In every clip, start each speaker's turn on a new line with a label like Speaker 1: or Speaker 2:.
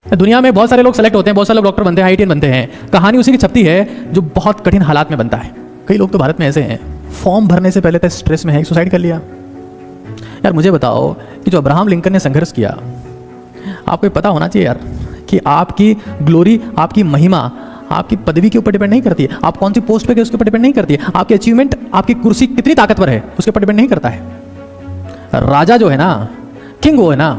Speaker 1: दुनिया में बहुत सारे लोग सेलेक्ट होते हैं, बहुत सारे लोग डॉक्टर बनते हैं, आईआईटीएन बनते हैं। कहानी उसी की छपती है जो बहुत कठिन हालात में बनता है। कई लोग तो भारत में ऐसे हैं, फॉर्म भरने से पहले तक स्ट्रेस में है, सुसाइड कर लिया। यार मुझे बताओ कि जो अब्राहम लिंकन ने संघर्ष किया, आपको पता होना चाहिए यार कि आपकी ग्लोरी, आपकी महिमा आपकी पदवी के ऊपर डिपेंड नहीं करती है, आप कौन सी पोस्ट पे गए उसके ऊपर डिपेंड नहीं करती है, आपकी अचीवमेंट, आपकी कुर्सी कितनी ताकतवर है उसके ऊपर डिपेंड नहीं करता है। राजा जो है ना, किंग वो है ना,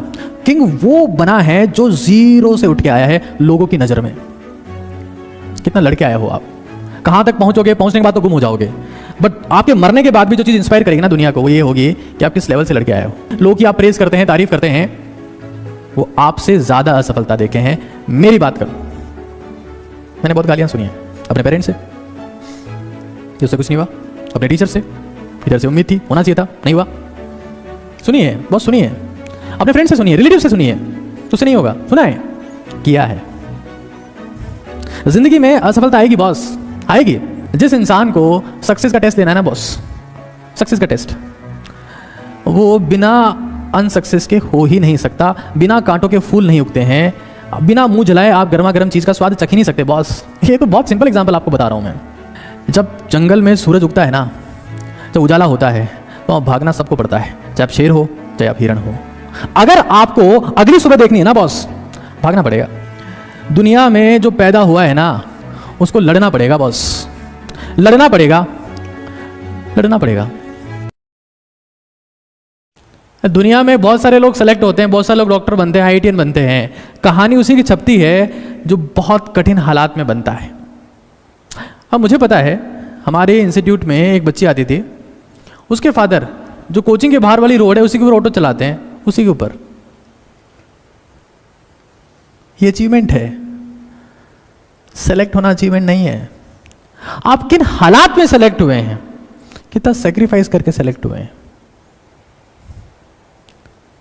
Speaker 1: किंग वो बना है जो जीरो से उठ के आया है लोगों की नजर में। कितना लड़के आए हो आप, कहां तक पहुंचोगे, पहुंचने के बाद तो गुम हो जाओगे, बट आपके मरने के बाद भी जो चीज इंस्पायर करेगी ना दुनिया को, वो ये होगी कि आप किस लेवल से लड़के आए हो। लोग की आप प्रेज करते हैं, तारीफ करते हैं, वो आपसे ज्यादा असफलता देखे हैं। मेरी बात करो, मैंने बहुत गालियां सुनी हैं अपने पेरेंट्स से, जिससे कुछ नहीं हुआ, अपने टीचर से, इधर से उम्मीद थी, होना चाहिए था, नहीं हुआ। सुनिए, बहुत सुनिए, अपने फ्रेंड से सुनिए, रिलेटिव से सुनिए, तो उससे नहीं होगा, सुना है, किया है। जिंदगी में असफलता आएगी बॉस, आएगी। जिस इंसान को सक्सेस का टेस्ट लेना है ना बॉस, सक्सेस का टेस्ट, वो बिना अनसक्सेस के हो ही नहीं सकता। बिना कांटों के फूल नहीं उगते हैं, बिना मुंह जलाए आप गर्मा गर्म चीज का स्वाद चख ही नहीं सकते बॉस। ये तो बहुत सिंपल एग्जांपल आपको बता रहा हूं मैं। जब जंगल में सूरज उगता है ना, जब उजाला होता है, तो आप भागना सबको पड़ता है, चाहे आप शेर हो चाहे आप हिरण हो। अगर आपको अगली सुबह देखनी है ना बॉस, भागना पड़ेगा। दुनिया में जो पैदा हुआ है ना, उसको लड़ना पड़ेगा बॉस, लड़ना पड़ेगा, लड़ना पड़ेगा। दुनिया में बहुत सारे लोग सेलेक्ट होते हैं, बहुत सारे लोग डॉक्टर बनते हैं, आईआईटीएन बनते हैं। कहानी उसी की छपती है जो बहुत कठिन हालात में बनता है। अब मुझे पता है, हमारे इंस्टीट्यूट में एक बच्ची आती थी, उसके फादर जो कोचिंग के बाहर वाली रोड है उसी के ऊपर ऑटो चलाते हैं, उसी के ऊपर। ये अचीवमेंट है, सेलेक्ट होना अचीवमेंट नहीं है। आप किन हालात में सेलेक्ट हुए हैं, कितना सेक्रीफाइस करके सेलेक्ट हुए हैं।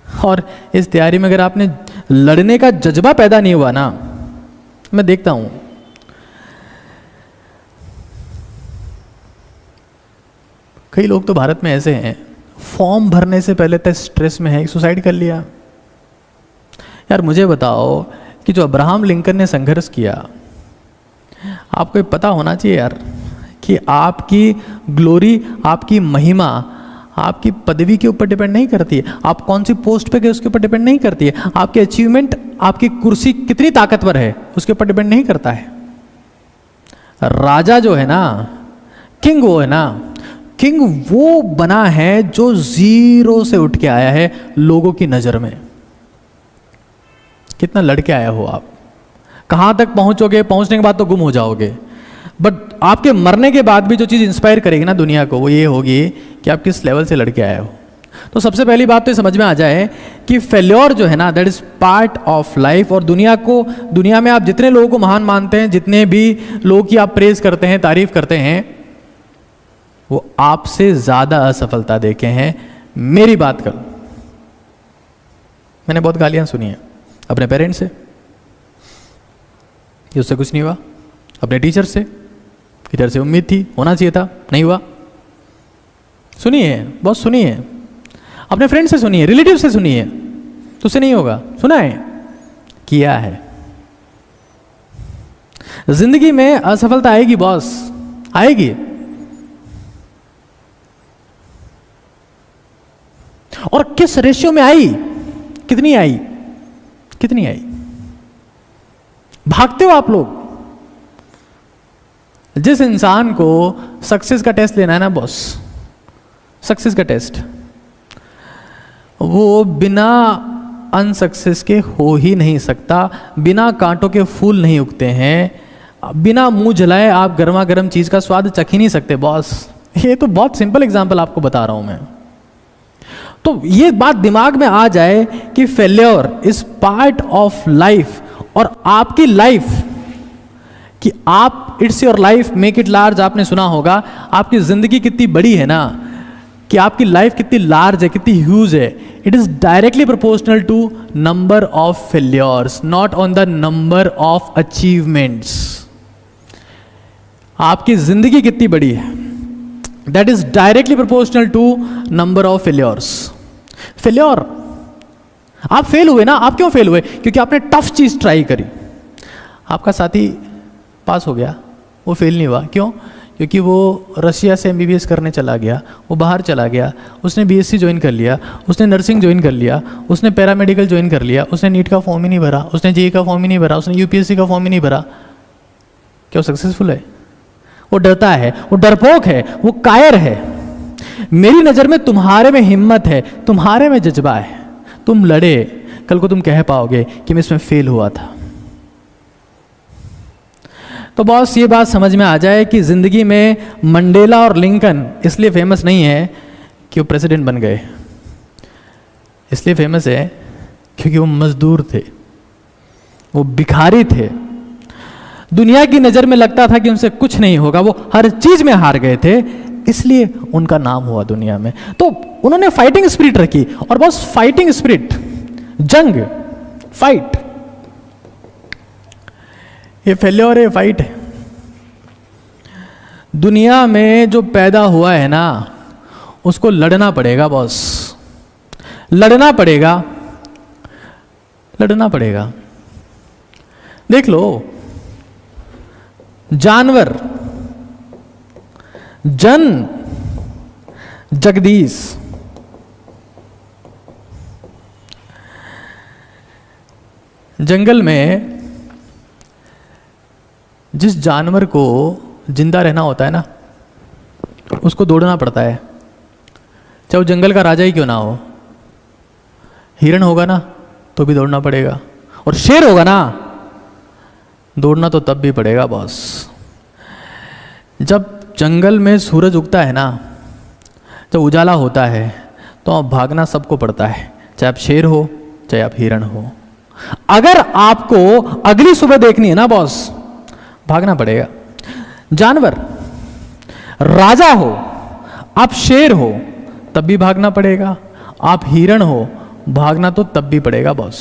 Speaker 1: और इस तैयारी में अगर आपने लड़ने का जज्बा पैदा नहीं हुआ ना, मैं देखता हूं कई लोग तो भारत में ऐसे हैं, फॉर्म भरने से पहले तक स्ट्रेस में है, सुसाइड कर लिया। यार मुझे बताओ कि जो अब्राहम लिंकन ने संघर्ष किया, आपको पता होना चाहिए यार कि आपकी ग्लोरी, आपकी महिमा आपकी पदवी के ऊपर डिपेंड नहीं करती है, आप कौन सी पोस्ट पे गए उसके ऊपर डिपेंड नहीं करती है, आपकी अचीवमेंट, आपकी कुर्सी कितनी ताकतवर है उसके ऊपर डिपेंड नहीं करता है। राजा जो है ना, किंग वो है ना, किंग वो बना है जो जीरो से उठ के आया है लोगों की नजर में। कितना लड़के आए हो आप, कहां तक पहुंचोगे, पहुंचने के बाद तो गुम हो जाओगे, बट आपके मरने के बाद भी जो चीज इंस्पायर करेगी ना दुनिया को, वो ये होगी कि आप किस लेवल से लड़के आए हो। तो सबसे पहली बात तो समझ में आ जाए कि फेल्योर जो है ना, that is part of life. और दुनिया में आप जितने लोगों को महान मानते हैं, जितने भी लोगों की आप प्रेज करते हैं, तारीफ करते हैं, वो आपसे ज्यादा असफलता देखे हैं। मेरी बात करो, मैंने बहुत गालियां सुनी हैं अपने पेरेंट्स से, उससे कुछ नहीं हुआ, अपने टीचर से, इधर से उम्मीद थी, होना चाहिए था, नहीं हुआ। सुनिए, बहुत सुनिए, अपने फ्रेंड से सुनिए, रिलेटिव से सुनिए, तो उससे नहीं होगा, सुना है, किया है। जिंदगी में असफलता आएगी बॉस, आएगी। और किस रेशियो में आई, कितनी आई, कितनी आई। भागते हो आप लोग। जिस इंसान को सक्सेस का टेस्ट लेना है ना बॉस, सक्सेस का टेस्ट, वो बिना अनसक्सेस के हो ही नहीं सकता। बिना कांटों के फूल नहीं उगते हैं, बिना मुंह जलाए आप गर्मा गर्म चीज का स्वाद चख ही नहीं सकते बॉस। ये तो बहुत सिंपल एग्जांपल आपको बता रहा हूं मैं। तो ये बात दिमाग में आ जाए कि failure is part of life. और आपकी लाइफ, कि आप, it's your life make it large, आपने सुना होगा। आपकी जिंदगी कितनी बड़ी है ना, कि आपकी लाइफ कितनी लार्ज है, कितनी ह्यूज है, it is directly proportional to number of failures, not on the number of achievements. आपकी जिंदगी कितनी बड़ी है, that is directly proportional to number of failures. Failure आप फेल हुए ना, आप क्यों फेल हुए? क्योंकि आपने टफ चीज ट्राई करी। आपका साथी पास हो गया, वो फेल नहीं हुआ, क्यों? क्योंकि वो रशिया से एमबीबीएस करने चला गया, वो बाहर चला गया, उसने बीएससी ज्वाइन कर लिया, उसने नर्सिंग ज्वाइन कर लिया, उसने पैरामेडिकल ज्वाइन कर लिया, उसने नीट का फॉर्म ही नहीं भरा, उसने जेईई का फॉर्म ही नहीं भरा, उसने यूपीएससी का फॉर्म ही नहीं भरा। क्या वो सक्सेसफुल है? वो डरता है, वो डरपोक है, वो कायर है। मेरी नज़र में तुम्हारे में हिम्मत है, तुम्हारे में जज्बा है, तुम लड़े, कल को तुम कह पाओगे कि मैं इसमें फेल हुआ था। तो बॉस ये बात समझ में आ जाए कि ज़िंदगी में मंडेला और लिंकन इसलिए फेमस नहीं है कि वो प्रेसिडेंट बन गए, इसलिए फेमस है क्योंकि वो मजदूर थे, वो भिखारी थे। दुनिया की नज़र में लगता था कि उनसे कुछ नहीं होगा, वो हर चीज़ में हार गए थे, इसलिए उनका नाम हुआ दुनिया में। तो उन्होंने फाइटिंग स्पिरिट रखी, और बॉस फाइटिंग स्पिरिट, जंग, फाइट, ये फेल्योर है, फाइट है। दुनिया में जो पैदा हुआ है ना, उसको लड़ना पड़ेगा बॉस, लड़ना पड़ेगा, लड़ना पड़ेगा। देख लो, जानवर, जन, जगदीश, जंगल में जिस जानवर को जिंदा रहना होता है ना, उसको दौड़ना पड़ता है, चाहे वो जंगल का राजा ही क्यों ना हो। हिरण होगा ना तो भी दौड़ना पड़ेगा, और शेर होगा ना, दौड़ना तो तब भी पड़ेगा बॉस। जब जंगल में सूरज उगता है ना, जब उजाला होता है, तो अब भागना सबको पड़ता है, चाहे आप शेर हो चाहे आप हिरण हो। अगर आपको अगली सुबह देखनी है ना बॉस, भागना पड़ेगा। जानवर, राजा हो, आप शेर हो तब भी भागना पड़ेगा, आप हिरण हो, भागना तो तब भी पड़ेगा बॉस।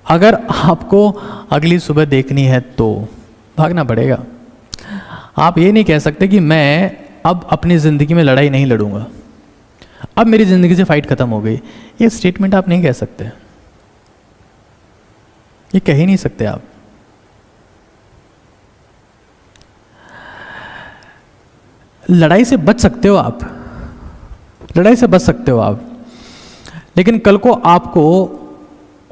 Speaker 1: अगर आपको अगली सुबह देखनी है तो भागना पड़ेगा। आप ये नहीं कह सकते कि मैं अब अपनी ज़िंदगी में लड़ाई नहीं लड़ूंगा, अब मेरी ज़िंदगी से फाइट ख़त्म हो गई। ये स्टेटमेंट आप नहीं कह सकते, ये कह ही नहीं सकते आप। लड़ाई से बच सकते हो आप, लड़ाई से बच सकते हो आप, लेकिन कल को आपको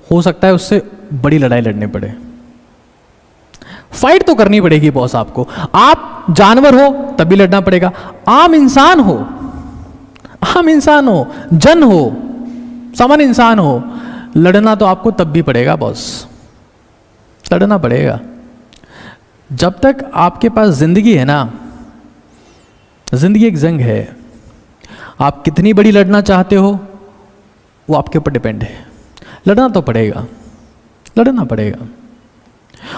Speaker 1: हो सकता है उससे बड़ी लड़ाई लड़नी पड़े। फाइट तो करनी पड़ेगी बॉस आपको। आप जानवर हो तब भी लड़ना पड़ेगा, आम इंसान हो, आम इंसान हो, जन हो, सामान्य इंसान हो, लड़ना तो आपको तब भी पड़ेगा बॉस, लड़ना पड़ेगा। जब तक आपके पास जिंदगी है ना, जिंदगी एक जंग है, आप कितनी बड़ी लड़ना चाहते हो वो आपके ऊपर डिपेंड है। लड़ना तो पड़ेगा, लड़ना पड़ेगा।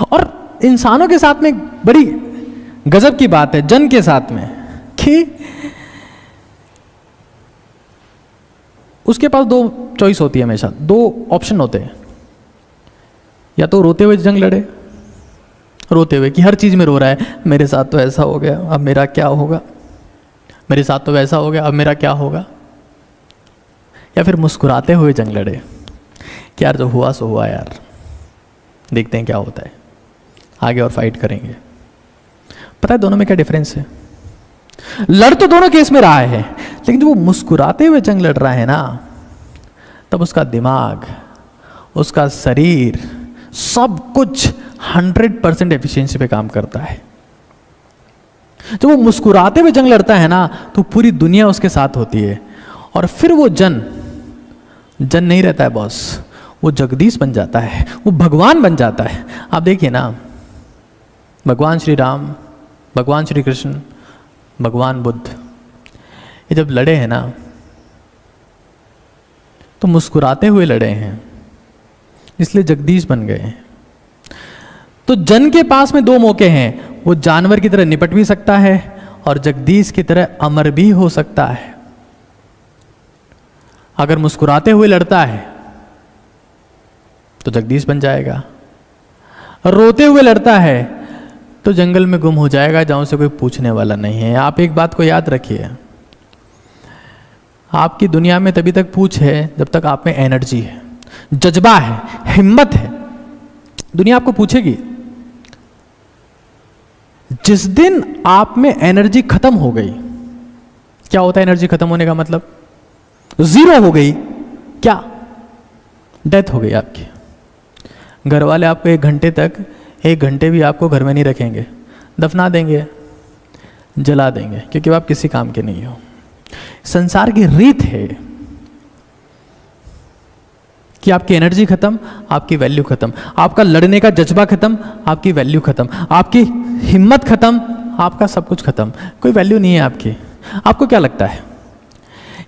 Speaker 1: और इंसानों के साथ में बड़ी गजब की बात है, जन के साथ में, कि उसके पास दो चॉइस होती है, हमेशा दो ऑप्शन होते हैं। या तो रोते हुए जंग लड़े, रोते हुए कि हर चीज में रो रहा है, मेरे साथ तो ऐसा हो गया, अब मेरा क्या होगा, मेरे साथ तो वैसा हो गया, अब मेरा क्या होगा। या फिर मुस्कुराते हुए जंग लड़े कि यार जो हुआ सो हुआ यार, देखते हैं क्या होता है, आगे और फाइट करेंगे। पता है दोनों में क्या डिफरेंस है? लड़ तो दोनों केस में रहा है, लेकिन जब वो मुस्कुराते हुए जंग लड़ रहा है ना, तब उसका दिमाग, उसका शरीर, सब कुछ 100% एफिशिएंसी पे काम करता है। जब वो मुस्कुराते हुए जंग लड़ता है ना, तो पूरी दुनिया उसके साथ होती है, और फिर वो जन नहीं रहता है बॉस, वो जगदीश बन जाता है, वो भगवान बन जाता है। आप देखिए ना, भगवान श्री राम, भगवान श्री कृष्ण, भगवान बुद्ध, ये जब लड़े हैं ना, तो मुस्कुराते हुए लड़े हैं, इसलिए जगदीश बन गए हैं। तो जन के पास में दो मौके हैं, वो जानवर की तरह निपट भी सकता है और जगदीश की तरह अमर भी हो सकता है। अगर मुस्कुराते हुए लड़ता है तो जगदीश बन जाएगा, रोते हुए लड़ता है तो जंगल में गुम हो जाएगा जहां से कोई पूछने वाला नहीं है। आप एक बात को याद रखिए, आपकी दुनिया में तभी तक पूछ है जब तक आप में एनर्जी है। जज्बा है, हिम्मत है। दुनिया आपको पूछेगी, जिस दिन आप में एनर्जी खत्म हो गई, क्या होता है एनर्जी खत्म होने का मतलब? जीरो हो गई, क्या? डेथ हो गई आपकी। घर वाले आपको 1 घंटे भी आपको घर में नहीं रखेंगे, दफना देंगे, जला देंगे, क्योंकि आप किसी काम के नहीं हो। संसार की रीत है कि आपकी एनर्जी खत्म, आपकी वैल्यू खत्म, आपका लड़ने का जज्बा खत्म, आपकी वैल्यू खत्म, आपकी हिम्मत खत्म, आपका सब कुछ खत्म, कोई वैल्यू नहीं है आपकी। आपको क्या लगता है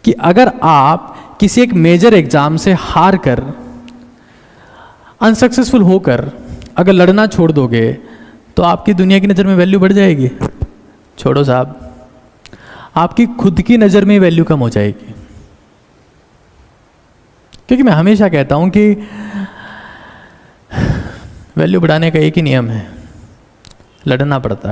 Speaker 1: कि अगर आप किसी एक मेजर एग्जाम से हार कर, अनसक्सेसफुल होकर अगर लड़ना छोड़ दोगे तो आपकी दुनिया की नज़र में वैल्यू बढ़ जाएगी? छोड़ो साहब, आपकी खुद की नज़र में वैल्यू कम हो जाएगी। क्योंकि मैं हमेशा कहता हूं कि वैल्यू बढ़ाने का एक ही नियम है, लड़ना पड़ता है।